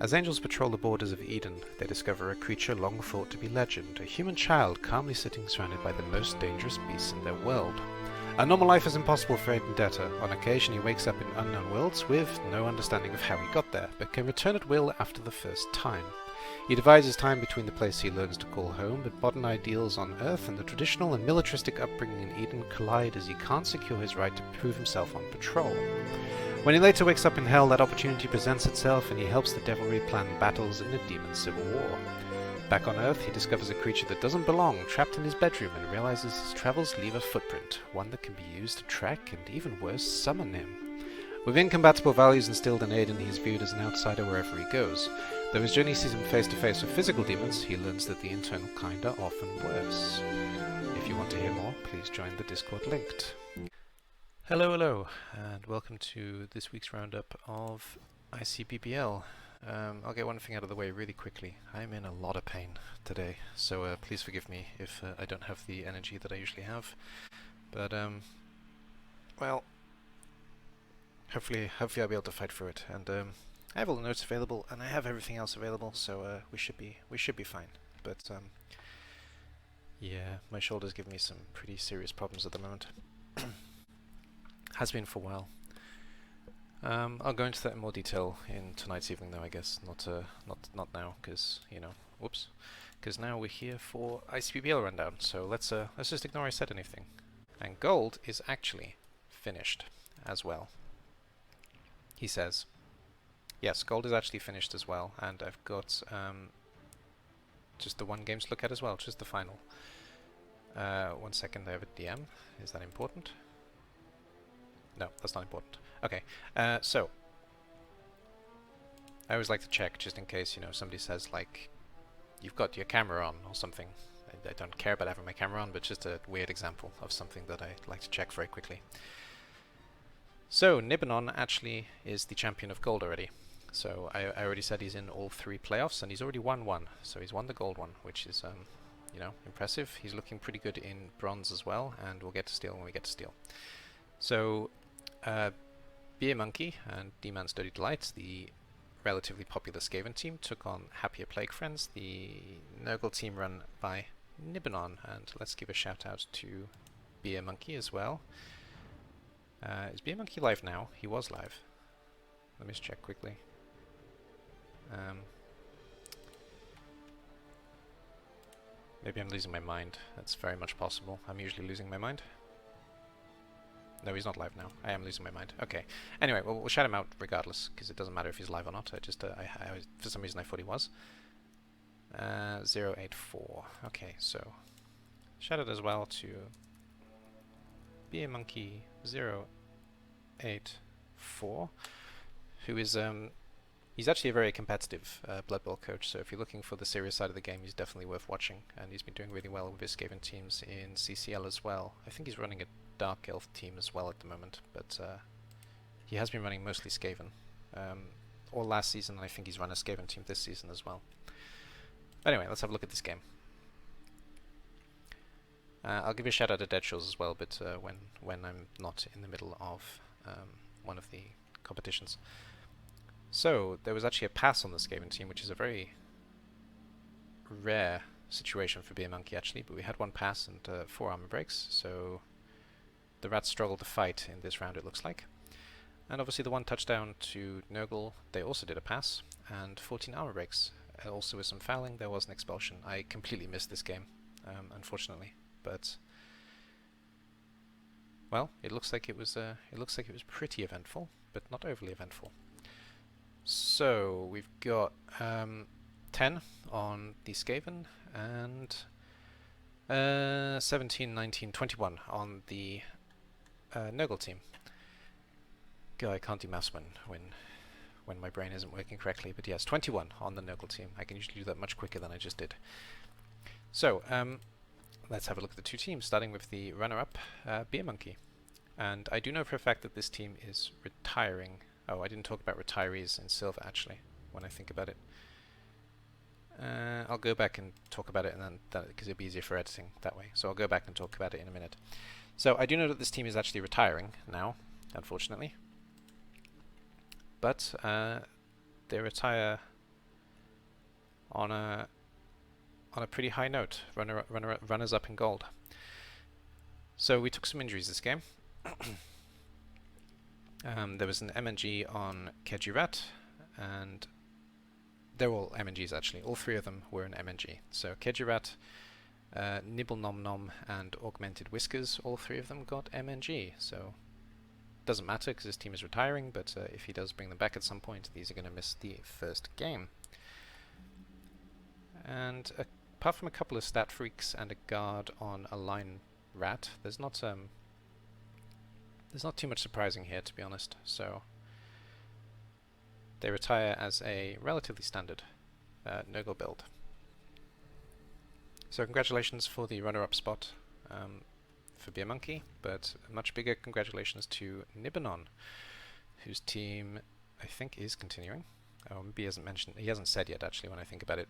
As angels patrol the borders of Eden, they discover a creature long thought to be legend, a human child calmly sitting surrounded by the most dangerous beasts in their world. A normal life is impossible for Vendetta. On occasion he wakes up in unknown worlds with no understanding of how he got there, but can return at will after the first time. He divides his time between the place he learns to call home, but modern ideals on Earth and the traditional and militaristic upbringing in Eden collide as he can't secure his right to prove himself on patrol. When he later wakes up in Hell, that opportunity presents itself and he helps the devilry plan battles in a demon civil war. Back on Earth, he discovers a creature that doesn't belong, trapped in his bedroom, and realizes his travels leave a footprint, one that can be used to track and, even worse, summon him. With incompatible values instilled in Aiden, he is viewed as an outsider wherever he goes. Though his journey sees him face to face with physical demons, he learns that the internal kind are often worse. If you want to hear more, please join the Discord linked. Hello, and welcome to this week's roundup of ICBBL. I'll get one thing out of the way really quickly. I'm in a lot of pain today, so please forgive me if I don't have the energy that I usually have. But, well, hopefully I'll be able to fight through it. And I have all the notes available, and I have everything else available, so we should be fine. But yeah, my shoulder's giving me some pretty serious problems at the moment. Has been for a while. I'll go into that in more detail in tonight's evening, though. I guess not now, because whoops, because now we're here for ICBBL rundown. So let's just ignore I said anything. And Gold is actually finished as well. He says, yes, Gold is actually finished as well, and I've got just the one game to look at as well, just the final. 1 second, I have a DM. Is that important? No, that's not important. Okay, so I always like to check just in case, somebody says like, you've got your camera on or something. I don't care about having my camera on, but just a weird example of something that I like to check very quickly. So Nibanon actually is the champion of Gold already. So I already said he's in all 3 playoffs, and he's already won one. So he's won the Gold one, which is impressive. He's looking pretty good in Bronze as well, and we'll get to Steel when we get to Steel. So Beer Monkey and D-Man's Dirty Delight, the relatively popular Skaven team, took on Happier Plague Friends, the Nurgle team run by Nibanon. And let's give a shout out to Beer Monkey as well. Is Beer Monkey live now? He was live. Let me just check quickly. Maybe I'm losing my mind. That's very much possible. I'm usually losing my mind. No, he's not live now. I am losing my mind. Okay. Anyway, we'll shout him out regardless, because it doesn't matter if he's live or not. I just, for some reason I thought he was. 084. Okay, so shout out as well to Beer Monkey 084, who is he's actually a very competitive Blood Bowl coach. So if you're looking for the serious side of the game, he's definitely worth watching, and he's been doing really well with his Skaven teams in CCL as well. I think he's running a Dark Elf team as well at the moment, but he has been running mostly Skaven all last season, and I think he's run a Skaven team this season as well. Anyway, let's have a look at this game. I'll give you a shout out to Dead Shores as well, but when I'm not in the middle of one of the competitions. So there was actually a pass on the Skaven team, which is a very rare situation for Beer Monkey actually, but we had one pass and 4 armor breaks, so the Rats struggled to fight in this round, it looks like. And obviously the 1 touchdown to Nurgle, they also did a pass, and 14 armor breaks. Also with some fouling, there was an expulsion. I completely missed this game, unfortunately, but well, it looks like it was pretty eventful, but not overly eventful. So we've got 10 on the Skaven and 17, 19, 21 on the Nurgle team. God, I can't do maths when my brain isn't working correctly, but yes, 21 on the Nurgle team. I can usually do that much quicker than I just did. So, let's have a look at the 2 teams, starting with the runner-up, Beer Monkey. And I do know for a fact that this team is retiring. Oh, I didn't talk about retirees in Silver, actually, when I think about it. I'll go back and talk about it, and then because it'll be easier for editing that way. So I'll go back and talk about it in a minute. So I do know that this team is actually retiring now, unfortunately. But they retire on a pretty high note. Runners up in gold. So we took some injuries this game. There was an MNG on Kejirat, and they're all MNGs actually. All three of them were an MNG. So Kejirat, Nibble Nom Nom, and Augmented Whiskers, all three of them got MNG. So doesn't matter because this team is retiring, but if he does bring them back at some point, these are going to miss the first game. And apart from a couple of stat freaks and a guard on a line rat, there's not too much surprising here, to be honest. So they retire as a relatively standard Nurgle build. So congratulations for the runner-up spot for Beer Monkey, but much bigger congratulations to Nibanon, whose team I think is continuing. Oh, maybe he hasn't said yet actually when I think about it.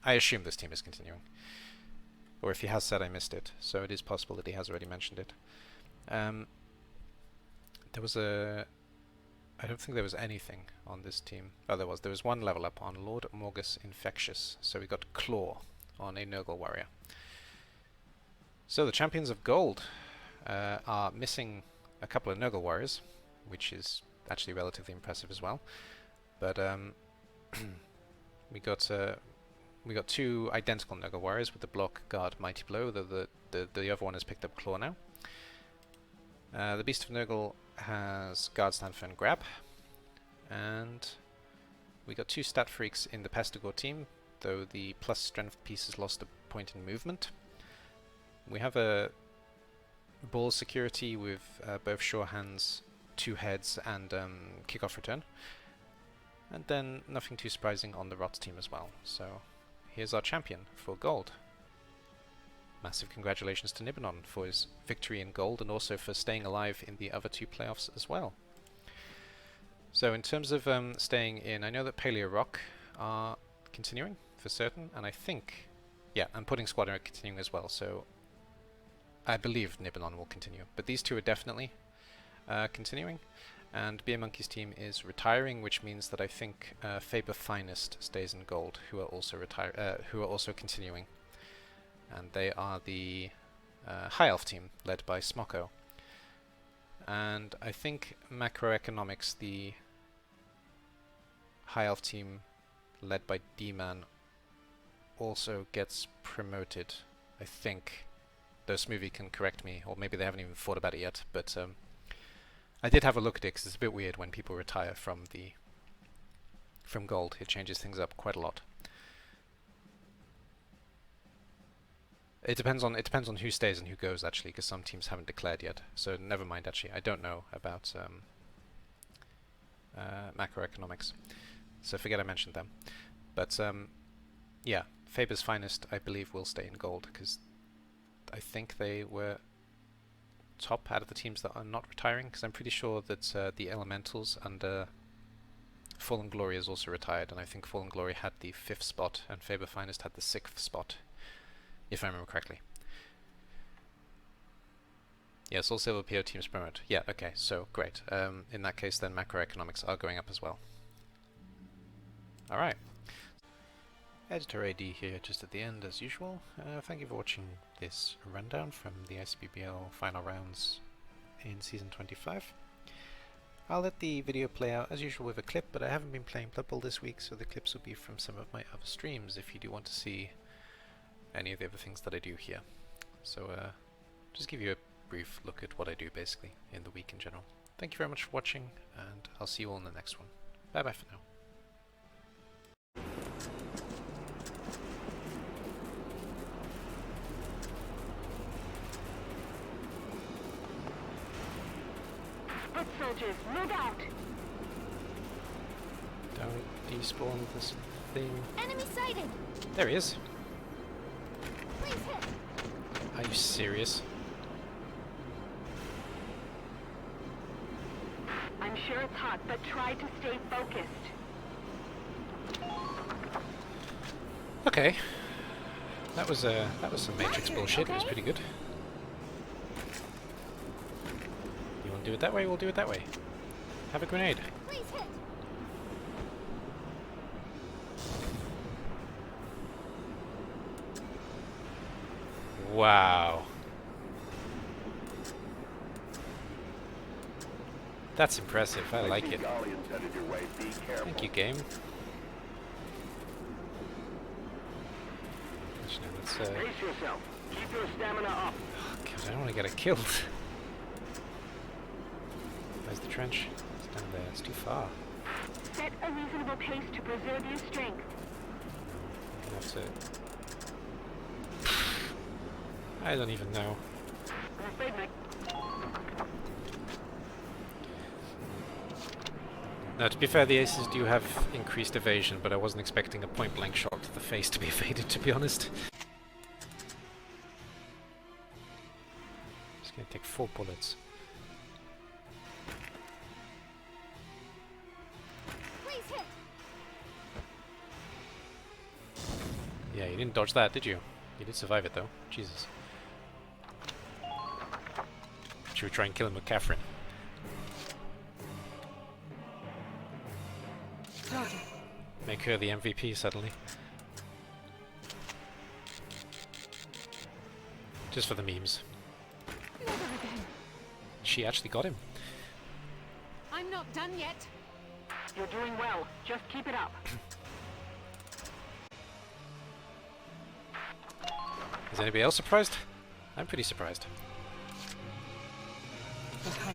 I assume this team is continuing. Or if he has said, I missed it. So it is possible that he has already mentioned it. There was I don't think there was anything on this team. Oh, there was. There was one level up on Lord Morgus Infectious. So we got Claw on a Nurgle warrior. So the champions of gold are missing a couple of Nurgle warriors, which is actually relatively impressive as well. But we got two identical Nurgle warriors with the block, guard, mighty blow. The other one has picked up Claw now. The Beast of Nurgle has guard, stand for, and grab. And we got two stat freaks in the Pestigore team, though the plus strength piece has lost a point in movement. We have a ball security with both sure hands, two heads, and kickoff return. And then nothing too surprising on the Rot team as well. So here's our champion for gold. Massive congratulations to Nibanon for his victory in gold and also for staying alive in the other two playoffs as well. So in terms of staying in, I know that Paleo Rock are continuing for certain, and I think, yeah, and Pudding Squad are continuing as well, so I believe Nibanon will continue. But these two are definitely continuing, and Beer Monkey's team is retiring, which means that I think Faber Finest stays in gold, who are also continuing. And they are the High Elf team, led by Smocko. And I think Macroeconomics, the High Elf team, led by D-Man, also gets promoted, I think. Though Smoothie can correct me, or maybe they haven't even thought about it yet, but I did have a look at it, because it's a bit weird when people retire from gold. It changes things up quite a lot. It depends on who stays and who goes actually, because some teams haven't declared yet. So never mind actually. I don't know about macroeconomics, so forget I mentioned them. But yeah, Faber's Finest I believe will stay in gold because I think they were top out of the teams that are not retiring. Because I'm pretty sure that the Elementals under Fallen Glory is also retired, and I think Fallen Glory had the 5th spot and Faber Finest had the 6th spot, if I remember correctly. Yes, all Silver PO teams promote. Yeah, okay, so great. In that case then macroeconomics are going up as well. Alright. Editor AD here just at the end as usual. Thank you for watching this rundown from the ICBBL final rounds in Season 25. I'll let the video play out as usual with a clip, but I haven't been playing Blood Bowl this week, so the clips will be from some of my other streams if you do want to see any of the other things that I do here. So just give you a brief look at what I do basically in the week in general. Thank you very much for watching, and I'll see you all in the next one. Bye bye for now. Foot soldiers, move out! Don't despawn this thing. Enemy sighted! There he is. Please hit! Are you serious? I'm sure it's hot, but try to stay focused. Okay. That was some Matrix bullshit. It was pretty good. You want to do it that way? We'll do it that way. Have a grenade. Please hit! Wow. That's impressive. I like it. Thank you, game. Actually, let's Brace yourself. Keep your stamina up. oh, God, I don't want to get it killed. Where's the trench? It's down there. It's too far. Set a reasonable pace to preserve your strength. I'm gonna have to... I don't even know. I'm afraid my... Now, to be fair, the aces do have increased evasion, but I wasn't expecting a point-blank shot to the face to be evaded, to be honest. Just gonna take 4 bullets. Please hit. Yeah, you didn't dodge that, did you? You did survive it, though. Jesus. Should we try and kill him with Catherine? Make her the MVP suddenly. Just for the memes. Never again. She actually got him. I'm not done yet. You're doing well. Just keep it up. Is anybody else surprised? I'm pretty surprised.